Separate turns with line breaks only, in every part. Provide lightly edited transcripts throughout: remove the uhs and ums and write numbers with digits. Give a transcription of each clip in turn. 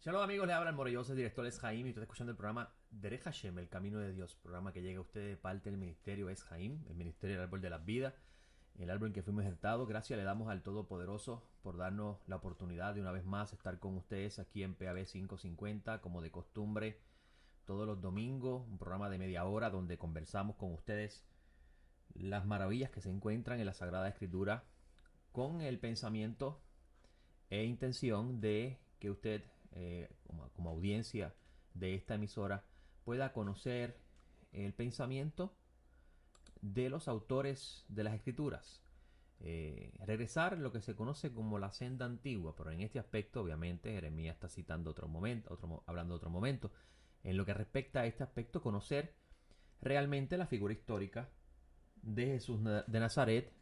Shalom amigos, les habla el maravilloso director Es Jaim y estoy escuchando el programa Derech Hashem, el camino de Dios, programa que llega a ustedes de parte del ministerio Es Jaim, el ministerio del árbol de la vida, el árbol en que fuimos injertados. Gracias le damos al Todopoderoso por darnos la oportunidad de una vez más estar con ustedes aquí en PAB 550, como de costumbre, todos los domingos, un programa de media hora donde conversamos con ustedes las maravillas que se encuentran en la Sagrada Escritura con el pensamiento e intención de que usted, como audiencia de esta emisora, pueda conocer el pensamiento de los autores de las escrituras. Regresar lo que se conoce como la senda antigua, pero en este aspecto, obviamente, Jeremías está citando otro momento, hablando de otro momento. En lo que respecta a este aspecto, conocer realmente la figura histórica de Jesús de Nazaret,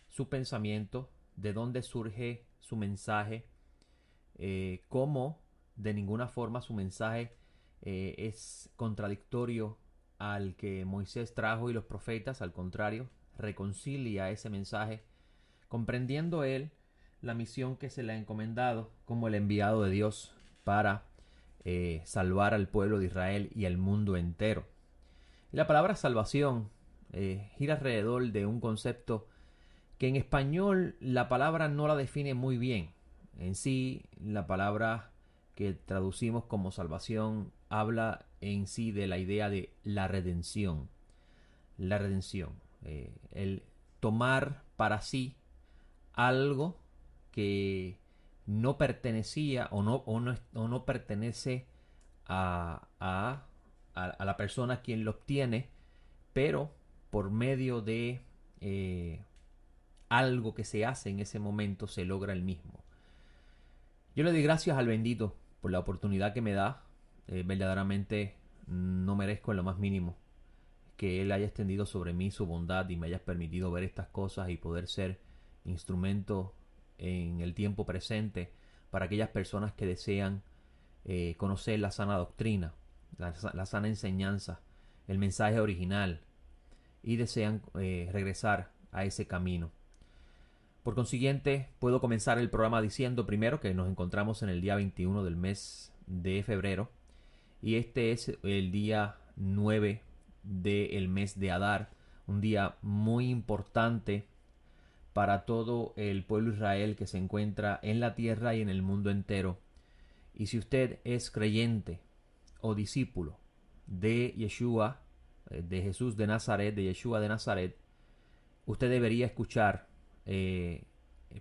su pensamiento, de dónde surge su mensaje, cómo de ninguna forma su mensaje es contradictorio al que Moisés trajo y los profetas. Al contrario, reconcilia ese mensaje, comprendiendo él la misión que se le ha encomendado como el enviado de Dios para salvar al pueblo de Israel y al mundo entero. Y la palabra salvación gira alrededor de un concepto que en español la palabra no la define muy bien. En sí, la palabra que traducimos como salvación habla en sí de la idea de la redención. La redención. El tomar para sí algo que no pertenecía o no pertenece a la persona quien lo obtiene, pero por medio de algo que se hace en ese momento se logra el mismo. Yo le doy gracias al bendito por la oportunidad que me da. Verdaderamente no merezco en lo más mínimo que Él haya extendido sobre mí su bondad y me haya permitido ver estas cosas y poder ser instrumento en el tiempo presente para aquellas personas que desean conocer la sana doctrina, la sana enseñanza, el mensaje original y desean regresar a ese camino. Por consiguiente, puedo comenzar el programa diciendo primero que nos encontramos en el día 21 del mes de febrero y este es el día 9 del mes de Adar, un día muy importante para todo el pueblo de Israel que se encuentra en la tierra y en el mundo entero. Y si usted es creyente o discípulo de Yeshua, de Jesús de Nazaret, de Yeshua de Nazaret, usted debería escuchar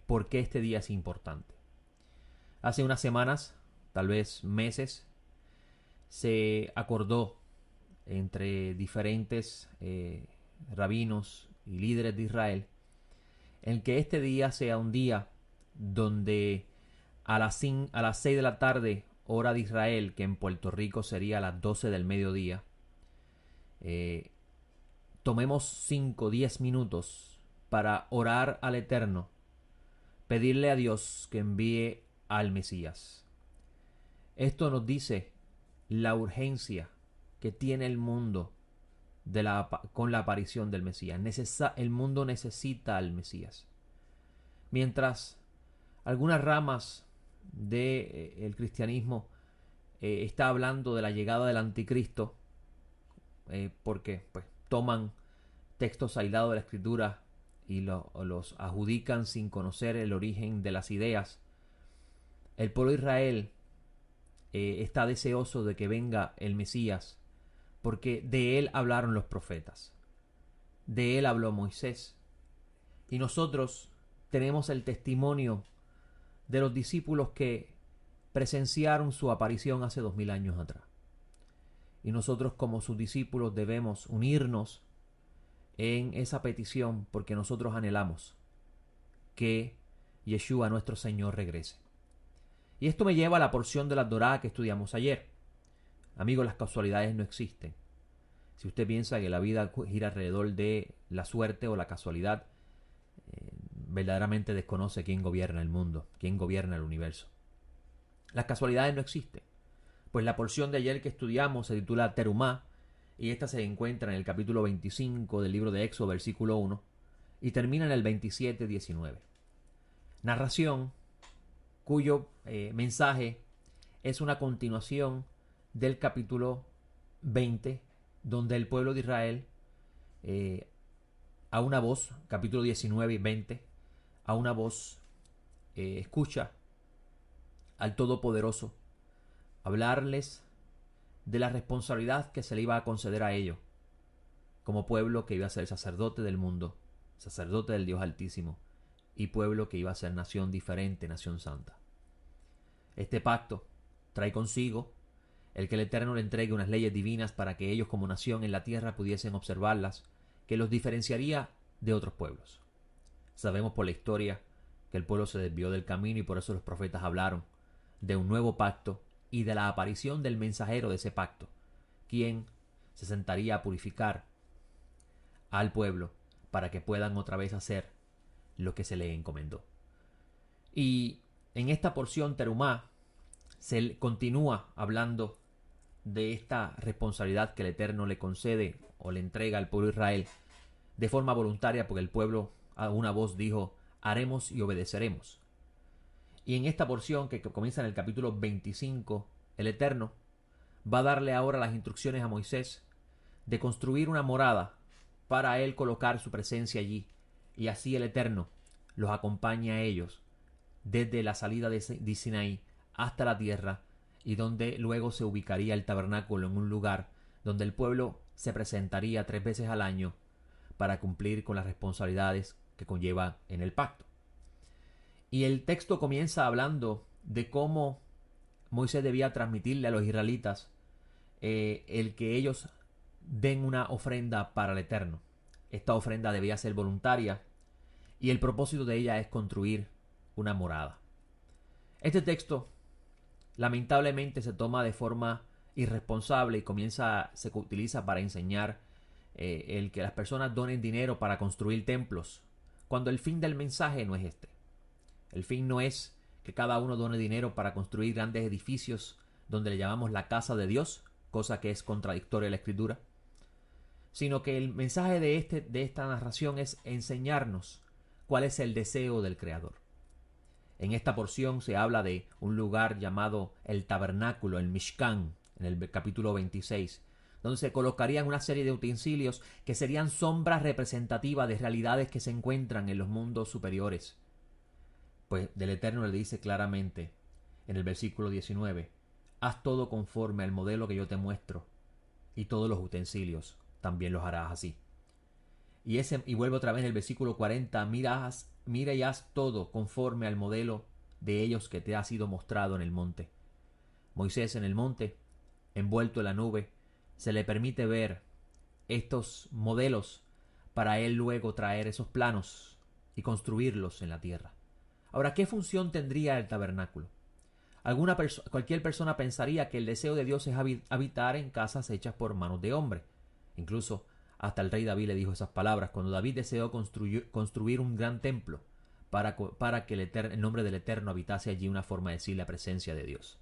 por qué este día es importante. Hace unas semanas, tal vez meses, se acordó entre diferentes rabinos y líderes de Israel en que este día sea un día donde a las 6 de la tarde, hora de Israel, que en Puerto Rico sería a las 12 del mediodía, tomemos 5 o 10 minutos para orar al Eterno, pedirle a Dios que envíe al Mesías. Esto nos dice la urgencia que tiene el mundo con la aparición del Mesías. El mundo necesita al Mesías. Mientras algunas ramas del cristianismo está hablando de la llegada del anticristo, porque pues toman textos aislados de la escritura y los adjudican sin conocer el origen de las ideas. El pueblo de Israel está deseoso de que venga el Mesías, porque de él hablaron los profetas, de él habló Moisés, y nosotros tenemos el testimonio de los discípulos que presenciaron su aparición hace 2000 años atrás. Y nosotros como sus discípulos debemos unirnos en esa petición porque nosotros anhelamos que Yeshua nuestro Señor regrese. Y esto me lleva a la porción de la Torá que estudiamos ayer. Amigos, las casualidades no existen. Si usted piensa que la vida gira alrededor de la suerte o la casualidad, verdaderamente desconoce quién gobierna el mundo, quién gobierna el universo. Las casualidades no existen. Pues la porción de ayer que estudiamos se titula Terumá, y esta se encuentra en el capítulo 25 del libro de Éxodo, versículo 1, y termina en el 27-19. Narración cuyo mensaje es una continuación del capítulo 20, donde el pueblo de Israel, a una voz, capítulo 19 y 20, a una voz escucha al Todopoderoso hablarles de la responsabilidad que se le iba a conceder a ellos como pueblo que iba a ser sacerdote del mundo, sacerdote del Dios Altísimo, y pueblo que iba a ser nación diferente, nación santa. Este pacto trae consigo el que el Eterno le entregue unas leyes divinas para que ellos como nación en la tierra pudiesen observarlas, que los diferenciaría de otros pueblos. Sabemos por la historia que el pueblo se desvió del camino y por eso los profetas hablaron de un nuevo pacto y de la aparición del mensajero de ese pacto, quien se sentaría a purificar al pueblo para que puedan otra vez hacer lo que se le encomendó. Y en esta porción Terumá se continúa hablando de esta responsabilidad que el Eterno le concede o le entrega al pueblo de Israel de forma voluntaria, porque el pueblo a una voz dijo: haremos y obedeceremos. Y en esta porción que comienza en el capítulo 25, el Eterno va a darle ahora las instrucciones a Moisés de construir una morada para él colocar su presencia allí, y así el Eterno los acompaña a ellos desde la salida de Sinaí hasta la tierra, y donde luego se ubicaría el tabernáculo en un lugar donde el pueblo se presentaría 3 veces al año para cumplir con las responsabilidades que conlleva en el pacto. Y el texto comienza hablando de cómo Moisés debía transmitirle a los israelitas el que ellos den una ofrenda para el Eterno. Esta ofrenda debía ser voluntaria y el propósito de ella es construir una morada. Este texto lamentablemente se toma de forma irresponsable y se utiliza para enseñar el que las personas donen dinero para construir templos, cuando el fin del mensaje no es este. El fin no es que cada uno done dinero para construir grandes edificios donde le llamamos la casa de Dios, cosa que es contradictoria a la Escritura, sino que el mensaje de esta narración es enseñarnos cuál es el deseo del Creador. En esta porción se habla de un lugar llamado el tabernáculo, el Mishkan, en el capítulo 26, donde se colocarían una serie de utensilios que serían sombras representativas de realidades que se encuentran en los mundos superiores. Pues del Eterno le dice claramente en el versículo 19: haz todo conforme al modelo que yo te muestro, y todos los utensilios también los harás así. Y vuelve otra vez en el versículo 40: mira y haz todo conforme al modelo de ellos que te ha sido mostrado en el monte. Moisés en el monte, envuelto en la nube, se le permite ver estos modelos para él luego traer esos planos y construirlos en la tierra. Ahora, ¿qué función tendría el tabernáculo? Cualquier persona pensaría que el deseo de Dios es habitar en casas hechas por manos de hombre. Incluso hasta el rey David le dijo esas palabras cuando David deseó construir un gran templo para que el nombre del Eterno habitase allí, una forma de decir la presencia de Dios.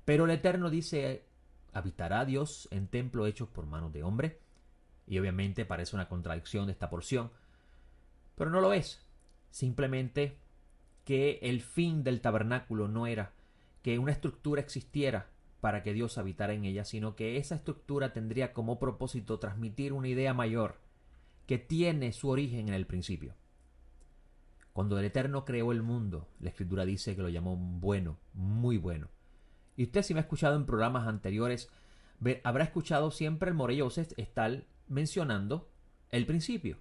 Pero el Eterno dice: ¿habitará Dios en templo hechos por manos de hombre? Y obviamente parece una contradicción de esta porción, pero no lo es. Simplemente que el fin del tabernáculo no era que una estructura existiera para que Dios habitara en ella, sino que esa estructura tendría como propósito transmitir una idea mayor que tiene su origen en el principio. Cuando el Eterno creó el mundo, la Escritura dice que lo llamó bueno, muy bueno. Y usted, si me ha escuchado en programas anteriores, habrá escuchado siempre el Morey Joseph estar mencionando el principio.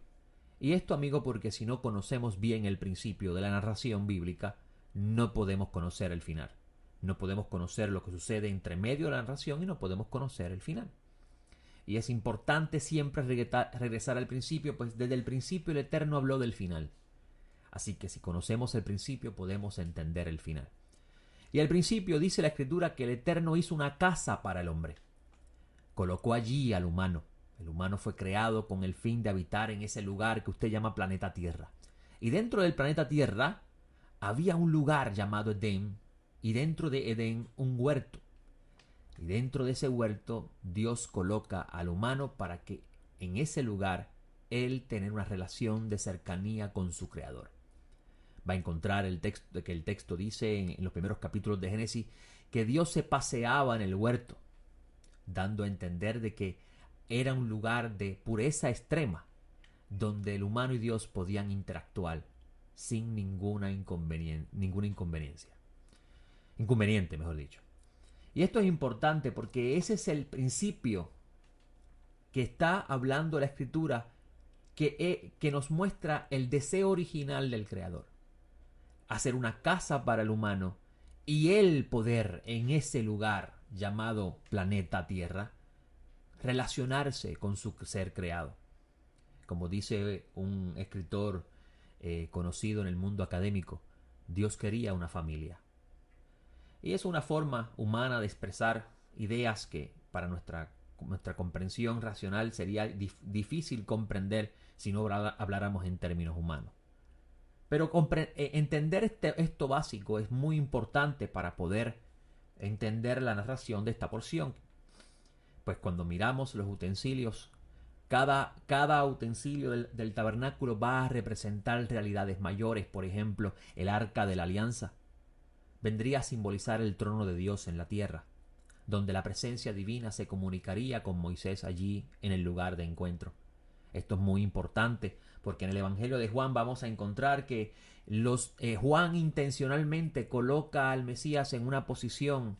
Y esto, amigo, porque si no conocemos bien el principio de la narración bíblica, no podemos conocer el final. No podemos conocer lo que sucede entre medio de la narración y no podemos conocer el final. Y es importante siempre regresar al principio, pues desde el principio el Eterno habló del final. Así que si conocemos el principio podemos entender el final. Y al principio dice la Escritura que el Eterno hizo una casa para el hombre. Colocó allí al humano. El humano fue creado con el fin de habitar en ese lugar que usted llama planeta Tierra. Y dentro del planeta Tierra había un lugar llamado Edén, y dentro de Edén un huerto. Y dentro de ese huerto Dios coloca al humano para que en ese lugar él tenga una relación de cercanía con su Creador. Va a encontrar que el texto dice en los primeros capítulos de Génesis que Dios se paseaba en el huerto, dando a entender de que era un lugar de pureza extrema, donde el humano y Dios podían interactuar sin ninguna inconveniencia. Inconveniente, mejor dicho. Y esto es importante porque ese es el principio que está hablando la Escritura, que nos muestra el deseo original del Creador. Hacer una casa para el humano y él poder en ese lugar llamado planeta Tierra relacionarse con su ser creado. Como dice un escritor conocido en el mundo académico, Dios quería una familia. Y es una forma humana de expresar ideas que para nuestra comprensión racional sería difícil comprender si no habláramos en términos humanos. Pero entender esto básico es muy importante para poder entender la narración de esta porción. Pues cuando miramos los utensilios, cada utensilio del tabernáculo va a representar realidades mayores. Por ejemplo, el arca de la alianza vendría a simbolizar el trono de Dios en la tierra, donde la presencia divina se comunicaría con Moisés allí en el lugar de encuentro. Esto es muy importante porque en el Evangelio de Juan vamos a encontrar que Juan intencionalmente coloca al Mesías en una posición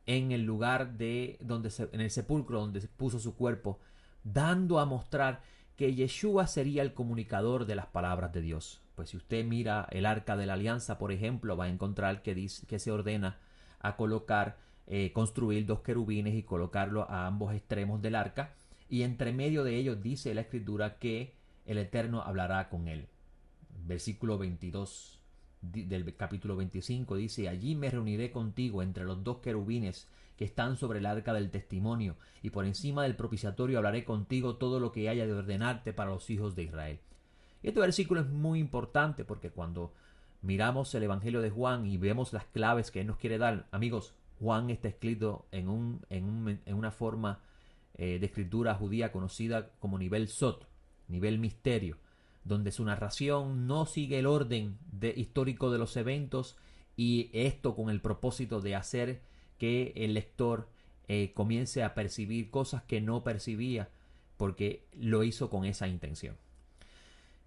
en el lugar en el sepulcro donde se puso su cuerpo, dando a mostrar que Yeshua sería el comunicador de las palabras de Dios. Pues si usted mira el arca de la alianza, por ejemplo, va a encontrar que se ordena a construir 2 querubines y colocarlo a ambos extremos del arca, y entre medio de ellos dice la Escritura que el Eterno hablará con él. Versículo 22 del capítulo 25 dice: allí me reuniré contigo entre los 2 querubines que están sobre el arca del testimonio, y por encima del propiciatorio hablaré contigo todo lo que haya de ordenarte para los hijos de Israel. Y este versículo es muy importante porque cuando miramos el Evangelio de Juan y vemos las claves que él nos quiere dar, amigos, Juan está escrito en una forma de escritura judía conocida como nivel sot, nivel misterio, donde su narración no sigue el orden histórico de los eventos, y esto con el propósito de hacer que el lector comience a percibir cosas que no percibía, porque lo hizo con esa intención.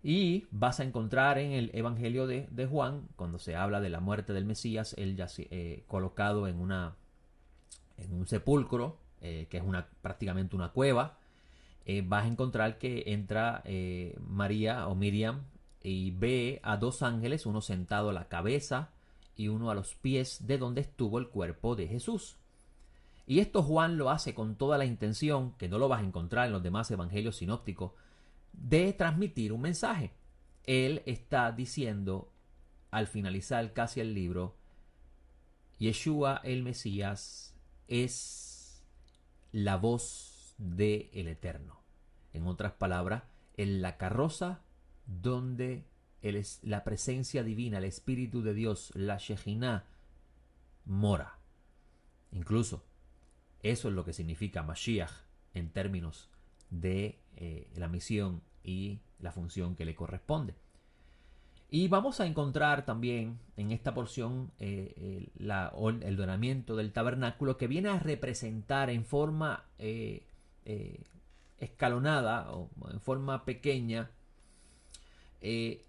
Y vas a encontrar en el Evangelio de Juan, cuando se habla de la muerte del Mesías, él ya colocado en un sepulcro, que es prácticamente una cueva. Vas a encontrar que entra María o Miriam y ve a 2 ángeles, uno sentado a la cabeza y uno a los pies de donde estuvo el cuerpo de Jesús. Y esto Juan lo hace con toda la intención, que no lo vas a encontrar en los demás evangelios sinópticos, de transmitir un mensaje. Él está diciendo, al finalizar casi el libro, Yeshua el Mesías es la voz del Eterno. En otras palabras, en la carroza donde la presencia divina, el Espíritu de Dios, la Shejinah, mora. Incluso eso es lo que significa Mashiach en términos de la misión y la función que le corresponde. Y vamos a encontrar también en esta porción el ordenamiento del tabernáculo, que viene a representar en forma escalonada o en forma pequeña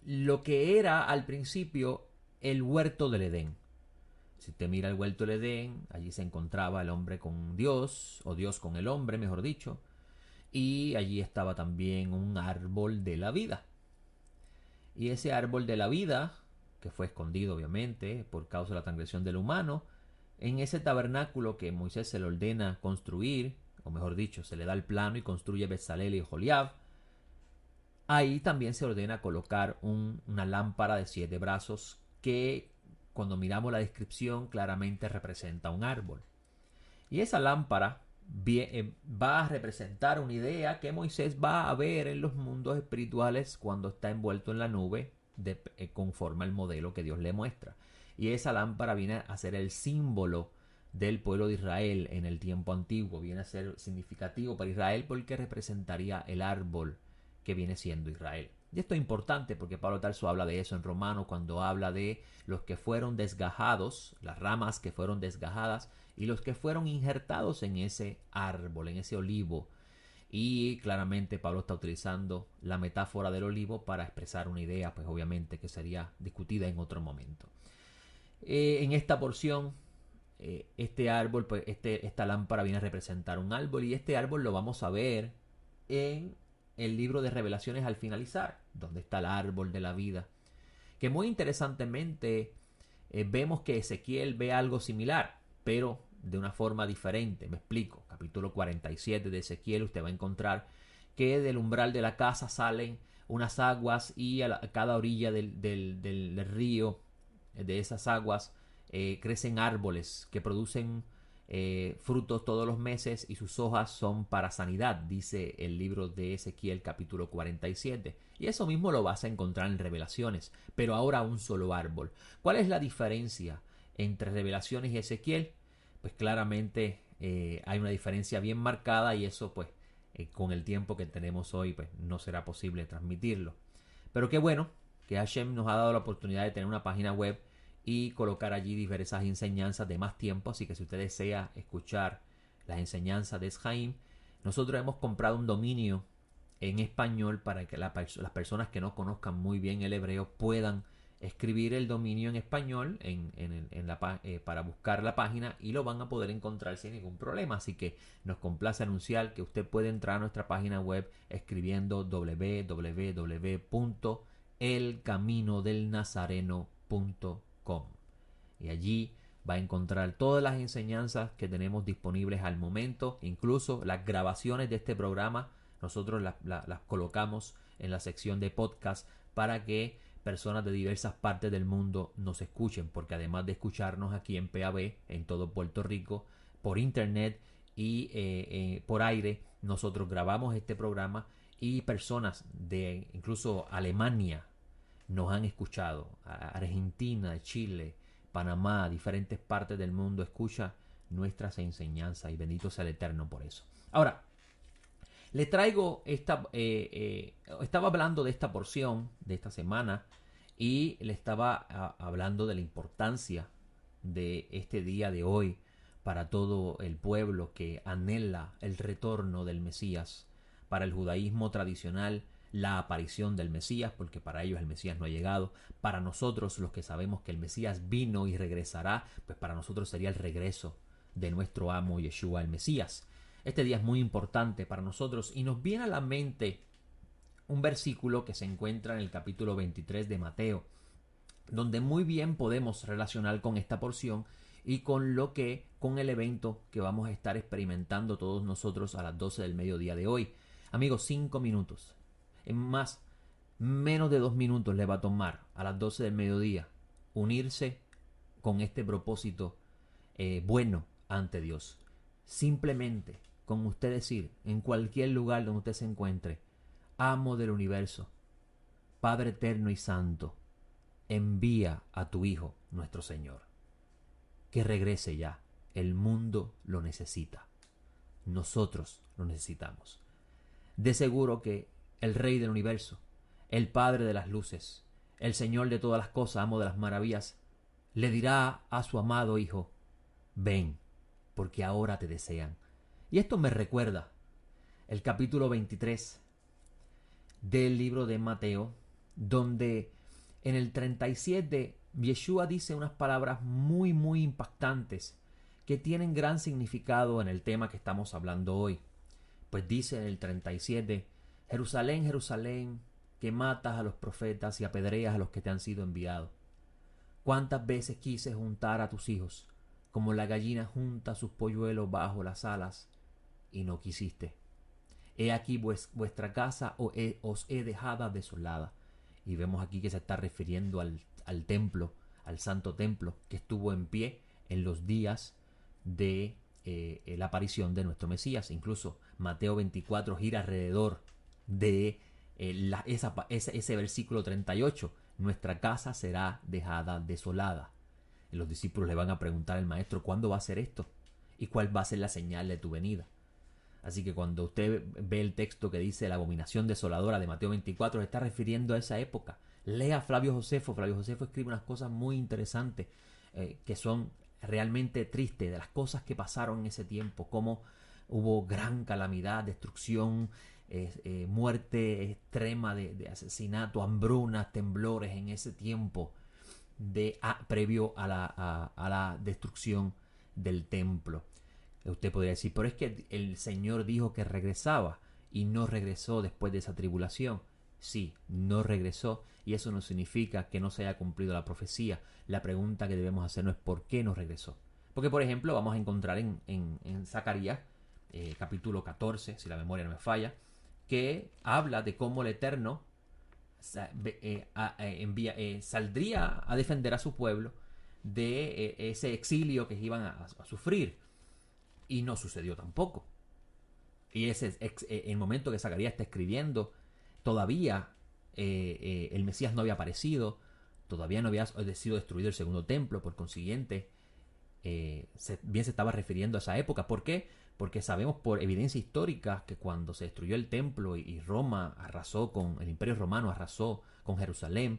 lo que era al principio el huerto del Edén. Si usted mira el huerto del Edén, allí se encontraba el hombre con Dios, o Dios con el hombre, mejor dicho, y allí estaba también un árbol de la vida. Y ese árbol de la vida, que fue escondido obviamente por causa de la transgresión del humano, en ese tabernáculo que Moisés se le ordena construir, o mejor dicho, se le da el plano y construye Bezalel y Oholiab, ahí también se ordena colocar una lámpara de 7 brazos que, cuando miramos la descripción, claramente representa un árbol. Y esa lámpara va a representar una idea que Moisés va a ver en los mundos espirituales cuando está envuelto en la nube, conforme al modelo que Dios le muestra. Y esa lámpara viene a ser el símbolo del pueblo de Israel en el tiempo antiguo. Viene a ser significativo para Israel porque representaría el árbol que viene siendo Israel. Y esto es importante porque Pablo de Tarso habla de eso en Romanos cuando habla de los que fueron desgajados, las ramas que fueron desgajadas y los que fueron injertados en ese árbol, en ese olivo. Y claramente Pablo está utilizando la metáfora del olivo para expresar una idea, pues obviamente que sería discutida en otro momento. En esta porción, este árbol, pues esta lámpara viene a representar un árbol y este árbol lo vamos a ver en el libro de Revelaciones al finalizar, donde está el árbol de la vida. Que muy interesantemente vemos que Ezequiel ve algo similar, pero de una forma diferente. Me explico. Capítulo 47 de Ezequiel, usted va a encontrar que del umbral de la casa salen unas aguas y a cada orilla del río, de esas aguas, crecen árboles que producen frutos todos los meses y sus hojas son para sanidad, dice el libro de Ezequiel capítulo 47. Y eso mismo lo vas a encontrar en Revelaciones, pero ahora un solo árbol. ¿Cuál es la diferencia entre Revelaciones y Ezequiel? Pues claramente hay una diferencia bien marcada y eso pues con el tiempo que tenemos hoy pues no será posible transmitirlo. Pero qué bueno que Hashem nos ha dado la oportunidad de tener una página web y colocar allí diversas enseñanzas de más tiempo, así que si usted desea escuchar las enseñanzas de Eshaim, nosotros hemos comprado un dominio en español para que las personas que no conozcan muy bien el hebreo puedan escribir el dominio en español para buscar la página y lo van a poder encontrar sin ningún problema. Así que nos complace anunciar que usted puede entrar a nuestra página web escribiendo www.elcaminodelnazareno.com y allí va a encontrar todas las enseñanzas que tenemos disponibles al momento, incluso las grabaciones de este programa. Nosotros las colocamos en la sección de podcast para que personas de diversas partes del mundo nos escuchen, porque además de escucharnos aquí en PAB, en todo Puerto Rico, por internet y por aire, nosotros grabamos este programa y personas de incluso Alemania nos han escuchado, Argentina, Chile, Panamá, diferentes partes del mundo escucha nuestras enseñanzas y bendito sea el Eterno por eso. Ahora, le traigo estaba hablando de esta porción de esta semana y le estaba hablando de la importancia de este día de hoy para todo el pueblo que anhela el retorno del Mesías. Para el judaísmo tradicional, la aparición del Mesías, porque para ellos el Mesías no ha llegado. Para nosotros, los que sabemos que el Mesías vino y regresará, pues para nosotros sería el regreso de nuestro amo Yeshua el Mesías. Este día es muy importante para nosotros y nos viene a la mente un versículo que se encuentra en el capítulo 23 de Mateo, donde muy bien podemos relacionar con esta porción y con el evento que vamos a estar experimentando todos nosotros a las 12 del mediodía de hoy. Amigos, 5 minutos. En menos de 2 minutos le va a tomar a las 12 del mediodía unirse con este propósito bueno ante Dios. Simplemente con usted decir en cualquier lugar donde usted se encuentre: Amo del universo, Padre eterno y santo, envía a tu Hijo nuestro Señor. Que regrese ya. El mundo lo necesita. Nosotros lo necesitamos. De seguro que el Rey del universo, el Padre de las luces, el Señor de todas las cosas, amo de las maravillas, le dirá a su amado Hijo: ven, porque ahora te desean. Y esto me recuerda el capítulo 23 del libro de Mateo, donde en el 37 Yeshua dice unas palabras muy muy impactantes que tienen gran significado en el tema que estamos hablando hoy. Pues dice en el 37: Jerusalén, Jerusalén, que matas a los profetas y apedreas a los que te han sido enviados. ¿Cuántas veces quise juntar a tus hijos, como la gallina junta sus polluelos bajo las alas, y no quisiste? He aquí vuestra casa os he dejada desolada. Y vemos aquí que se está refiriendo al templo, al santo templo, que estuvo en pie en los días de la aparición de nuestro Mesías. Incluso Mateo 24 gira alrededor de ese versículo 38. Nuestra casa será dejada desolada. Y los discípulos le van a preguntar al maestro: ¿cuándo va a ser esto? ¿Y cuál va a ser la señal de tu venida? Así que cuando usted ve el texto que dice la abominación desoladora de Mateo 24, se está refiriendo a esa época. Lea Flavio Josefo. Flavio Josefo escribe unas cosas muy interesantes que son realmente tristes de las cosas que pasaron en ese tiempo, cómo hubo gran calamidad, destrucción, muerte extrema de asesinato, hambrunas, temblores en ese tiempo previo a la destrucción del templo. Usted podría decir, pero es que el Señor dijo que regresaba y no regresó después de esa tribulación. Sí, no regresó, y eso no significa que no se haya cumplido la profecía. La pregunta que debemos hacernos es ¿por qué no regresó? Porque, por ejemplo, vamos a encontrar en Zacarías, capítulo 14, si la memoria no me falla, que habla de cómo el Eterno saldría a defender a su pueblo de ese exilio que iban a sufrir. Y no sucedió tampoco. Y ese el momento que Zacarías está escribiendo, todavía el Mesías no había aparecido, todavía no había sido destruido el segundo templo, por consiguiente, bien se estaba refiriendo a esa época. ¿Por qué? Porque sabemos por evidencia histórica que cuando se destruyó el templo y Roma arrasó el Imperio Romano arrasó con Jerusalén,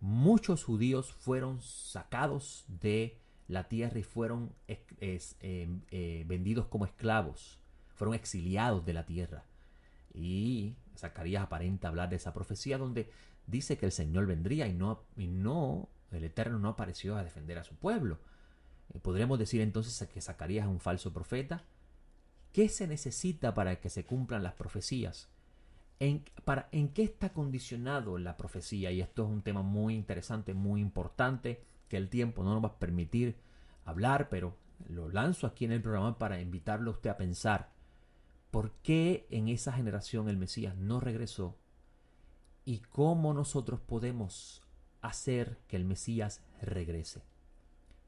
muchos judíos fueron sacados de la tierra y fueron vendidos como esclavos, fueron exiliados de la tierra. Y Zacarías aparenta hablar de esa profecía donde dice que el Señor vendría y no el Eterno no apareció a defender a su pueblo. ¿Podríamos decir entonces que Zacarías es un falso profeta? ¿Qué se necesita para que se cumplan las profecías? ¿En qué está condicionado la profecía? Y esto es un tema muy interesante, muy importante, que el tiempo no nos va a permitir hablar, pero lo lanzo aquí en el programa para invitarlo a usted a pensar por qué en esa generación el Mesías no regresó y cómo nosotros podemos hacer que el Mesías regrese.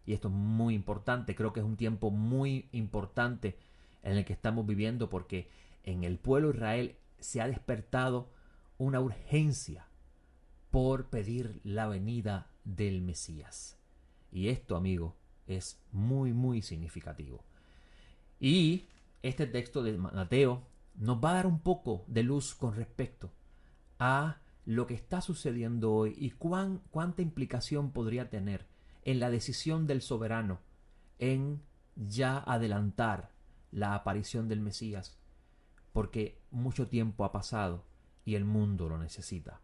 Y esto es muy importante, creo que es un tiempo muy importante en el que estamos viviendo, porque en el pueblo de Israel se ha despertado una urgencia por pedir la venida del Mesías. Y esto, amigo, es muy, muy significativo. Y este texto de Mateo nos va a dar un poco de luz con respecto a lo que está sucediendo hoy y cuánta implicación podría tener en la decisión del soberano en ya adelantar la aparición del Mesías, porque mucho tiempo ha pasado y el mundo lo necesita.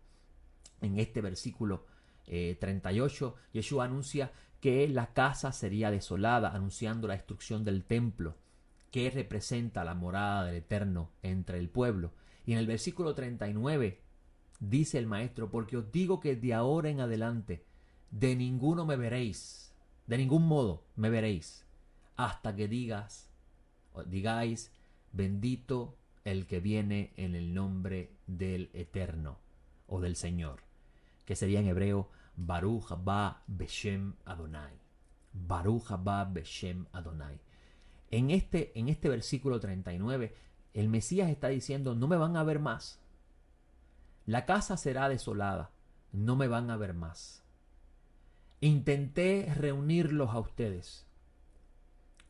En este versículo 38, Yeshua anuncia que la casa sería desolada, anunciando la destrucción del templo, que representa la morada del Eterno entre el pueblo. Y en el versículo 39 dice el maestro, porque os digo que de ahora en adelante de ninguno me veréis, de ningún modo me veréis, hasta que digáis, bendito el que viene en el nombre del Eterno o del Señor, que sería en hebreo Baruch haba Beshem Adonai. Baruch haba Beshem Adonai. En este versículo 39, el Mesías está diciendo, no me van a ver más. La casa será desolada, no me van a ver más. Intenté reunirlos a ustedes,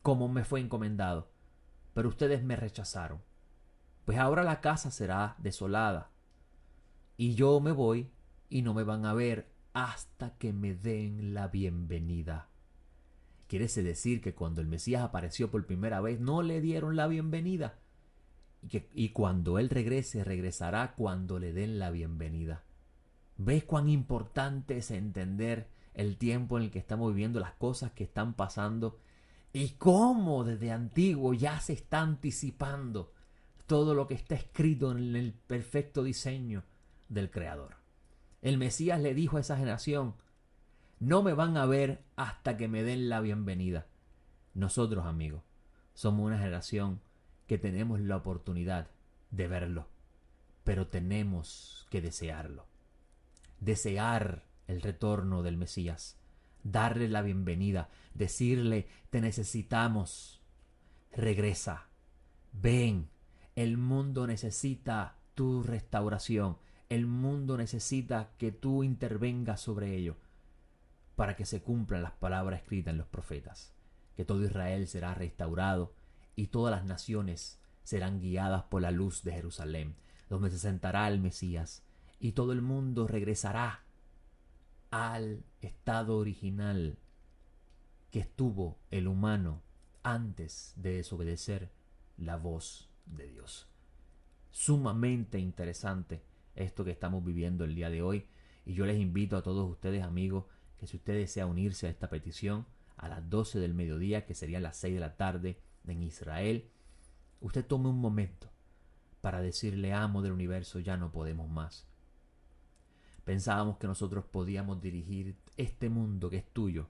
como me fue encomendado, pero ustedes me rechazaron. Pues ahora la casa será desolada, y yo me voy y no me van a ver hasta que me den la bienvenida. Quiere decir que cuando el Mesías apareció por primera vez no le dieron la bienvenida. Y cuando Él regrese, regresará cuando le den la bienvenida. ¿Ves cuán importante es entender el tiempo en el que estamos viviendo, las cosas que están pasando y cómo desde antiguo ya se está anticipando todo lo que está escrito en el perfecto diseño del Creador? El Mesías le dijo a esa generación, no me van a ver hasta que me den la bienvenida. Nosotros, amigos, somos una generación que tenemos la oportunidad de verlo, pero tenemos que desearlo. Desear el retorno del Mesías, darle la bienvenida, decirle, te necesitamos, regresa, ven, el mundo necesita tu restauración, el mundo necesita que tú intervengas sobre ello, para que se cumplan las palabras escritas en los profetas, que todo Israel será restaurado y todas las naciones serán guiadas por la luz de Jerusalén, donde se sentará el Mesías, y todo el mundo regresará al estado original que estuvo el humano antes de desobedecer la voz de Dios. Sumamente interesante esto que estamos viviendo el día de hoy, y yo les invito a todos ustedes, amigos, que si usted desea unirse a esta petición a las 12 del mediodía, que serían las 6 de la tarde en Israel, usted tome un momento para decirle: amo del universo, ya no podemos más. Pensábamos que nosotros podíamos dirigir este mundo que es tuyo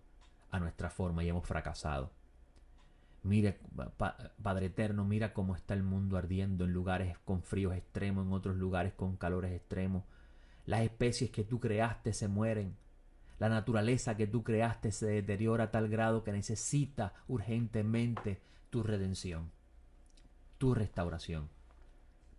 a nuestra forma y hemos fracasado. Mira, Padre eterno, mira cómo está el mundo ardiendo en lugares con fríos extremos, en otros lugares con calores extremos. Las especies que tú creaste se mueren. La naturaleza que tú creaste se deteriora a tal grado que necesita urgentemente tu redención, tu restauración.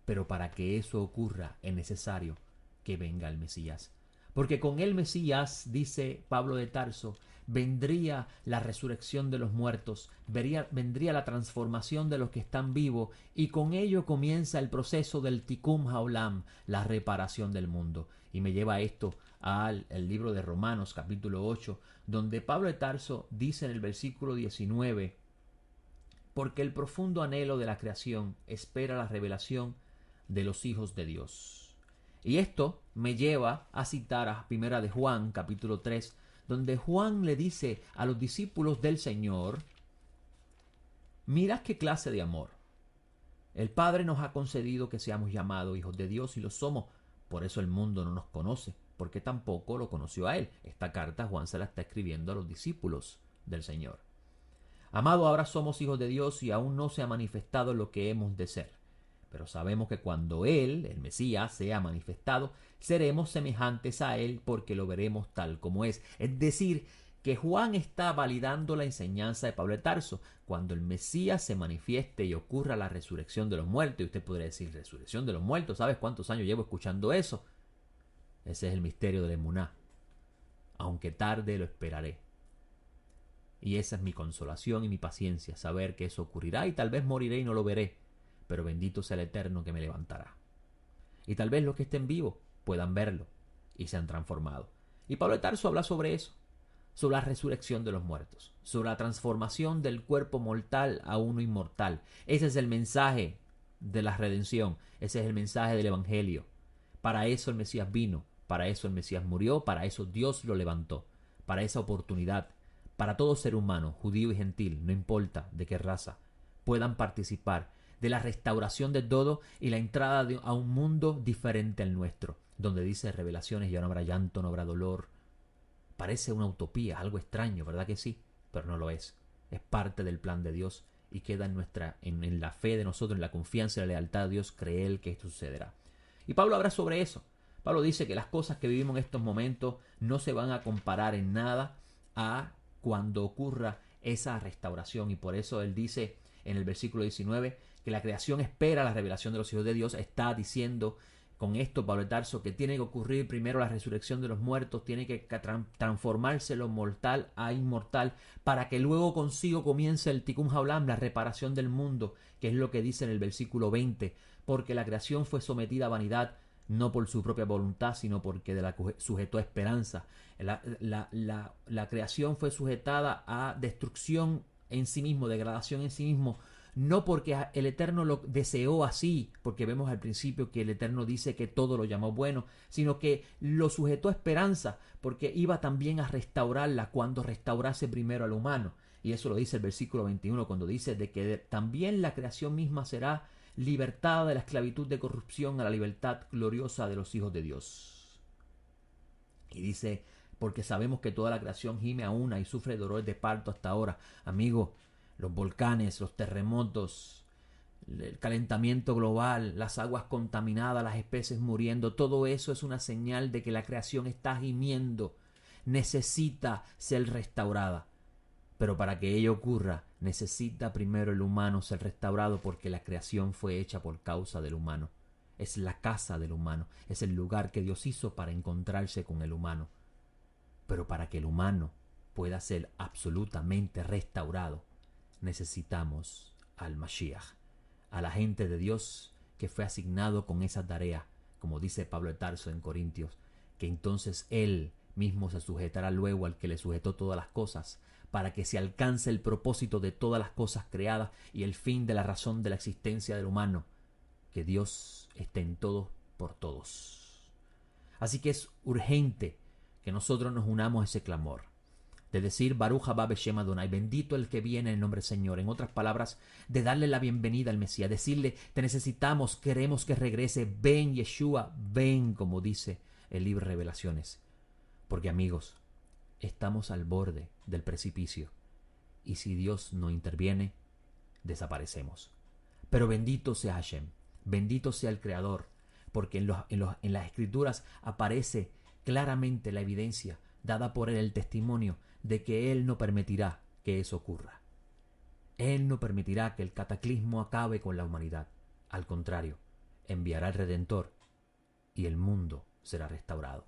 Pero para que eso ocurra es necesario que venga el Mesías. Porque con el Mesías, dice Pablo de Tarso, vendría la resurrección de los muertos, vendría la transformación de los que están vivos, y con ello comienza el proceso del Tikkun Haolam, la reparación del mundo. Y me lleva esto al libro de Romanos, capítulo 8, donde Pablo de Tarso dice en el versículo 19: porque el profundo anhelo de la creación espera la revelación de los hijos de Dios. Y esto me lleva a citar a Primera de Juan, capítulo 3, donde Juan le dice a los discípulos del Señor: mirad qué clase de amor. El Padre nos ha concedido que seamos llamados hijos de Dios, y lo somos. Por eso el mundo no nos conoce, porque tampoco lo conoció a Él. Esta carta Juan se la está escribiendo a los discípulos del Señor. Amado, ahora somos hijos de Dios y aún no se ha manifestado lo que hemos de ser. Pero sabemos que cuando Él, el Mesías, sea manifestado, seremos semejantes a Él, porque lo veremos tal como es. Es decir, que Juan está validando la enseñanza de Pablo de Tarso. Cuando el Mesías se manifieste y ocurra la resurrección de los muertos, y usted podría decir: resurrección de los muertos, ¿sabes cuántos años llevo escuchando eso? Ese es el misterio de la emuná. Aunque tarde, lo esperaré. Y esa es mi consolación y mi paciencia, saber que eso ocurrirá, y tal vez moriré y no lo veré, pero bendito sea el Eterno que me levantará. Y tal vez los que estén vivos puedan verlo y se han transformado. Y Pablo de Tarso habla sobre eso, sobre la resurrección de los muertos, sobre la transformación del cuerpo mortal a uno inmortal. Ese es el mensaje de la redención, ese es el mensaje del Evangelio. Para eso el Mesías vino, para eso el Mesías murió, para eso Dios lo levantó, para esa oportunidad. Para todo ser humano, judío y gentil, no importa de qué raza, puedan participar de la restauración de todo y la entrada a un mundo diferente al nuestro, donde dice Revelaciones: ya no habrá llanto, no habrá dolor. Parece una utopía, algo extraño, ¿verdad que sí? Pero no lo es. Es parte del plan de Dios y queda en la fe de nosotros, en la confianza y la lealtad a Dios, creer que esto sucederá. Y Pablo habla sobre eso. Pablo dice que las cosas que vivimos en estos momentos no se van a comparar en nada a cuando ocurra esa restauración, y por eso él dice en el versículo 19 que la creación espera la revelación de los hijos de Dios. Está diciendo con esto Pablo de Tarso que tiene que ocurrir primero la resurrección de los muertos, tiene que transformarse lo mortal a inmortal, para que luego consigo comience el Tikkun Haolam, la reparación del mundo, que es lo que dice en el versículo 20: porque la creación fue sometida a vanidad, no por su propia voluntad, sino porque de la sujetó a esperanza. La creación fue sujetada a destrucción en sí mismo, degradación en sí mismo, no porque el Eterno lo deseó así, porque vemos al principio que el Eterno dice que todo lo llamó bueno, sino que lo sujetó a esperanza, porque iba también a restaurarla cuando restaurase primero al humano. Y eso lo dice el versículo 21, cuando dice de que también la creación misma será libertada de la esclavitud de corrupción a la libertad gloriosa de los hijos de Dios. Y dice: porque sabemos que toda la creación gime a una y sufre dolores de parto hasta ahora. Amigo, los volcanes, los terremotos, el calentamiento global, las aguas contaminadas, las especies muriendo, todo eso es una señal de que la creación está gimiendo, necesita ser restaurada. Pero para que ello ocurra, necesita primero el humano ser restaurado, porque la creación fue hecha por causa del humano. Es la casa del humano, es el lugar que Dios hizo para encontrarse con el humano. Pero para que el humano pueda ser absolutamente restaurado, necesitamos al Mashiach, a la gente de Dios que fue asignado con esa tarea, como dice Pablo de Tarso en Corintios, que entonces Él mismo se sujetará luego al que le sujetó todas las cosas, para que se alcance el propósito de todas las cosas creadas y el fin de la razón de la existencia del humano, que Dios esté en todos por todos. Así que es urgente que nosotros nos unamos a ese clamor de decir Baruch haba Beshem Adonai, bendito el que viene en el nombre del Señor. En otras palabras, de darle la bienvenida al Mesías, decirle, te necesitamos, queremos que regrese, ven Yeshua, ven, como dice el libro de Revelaciones. Porque amigos, estamos al borde del precipicio y si Dios no interviene, desaparecemos. Pero bendito sea Hashem, bendito sea el Creador, porque en las Escrituras aparece claramente la evidencia dada por Él, el testimonio de que Él no permitirá que eso ocurra. Él no permitirá que el cataclismo acabe con la humanidad. Al contrario, enviará al Redentor y el mundo será restaurado.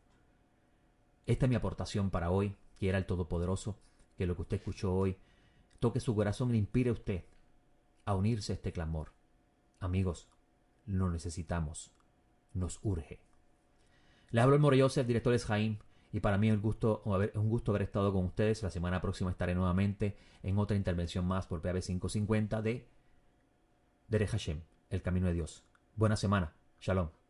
Esta es mi aportación para hoy. Quiera el Todopoderoso que lo que usted escuchó hoy toque su corazón y le inspire a usted a unirse a este clamor. Amigos, lo necesitamos. Nos urge. Les hablo el Moro Yosef, director de Jaim, y para mí es un gusto haber estado con ustedes. La semana próxima estaré nuevamente en otra intervención más por PAB 550 de Derech Hashem, el camino de Dios. Buena semana. Shalom.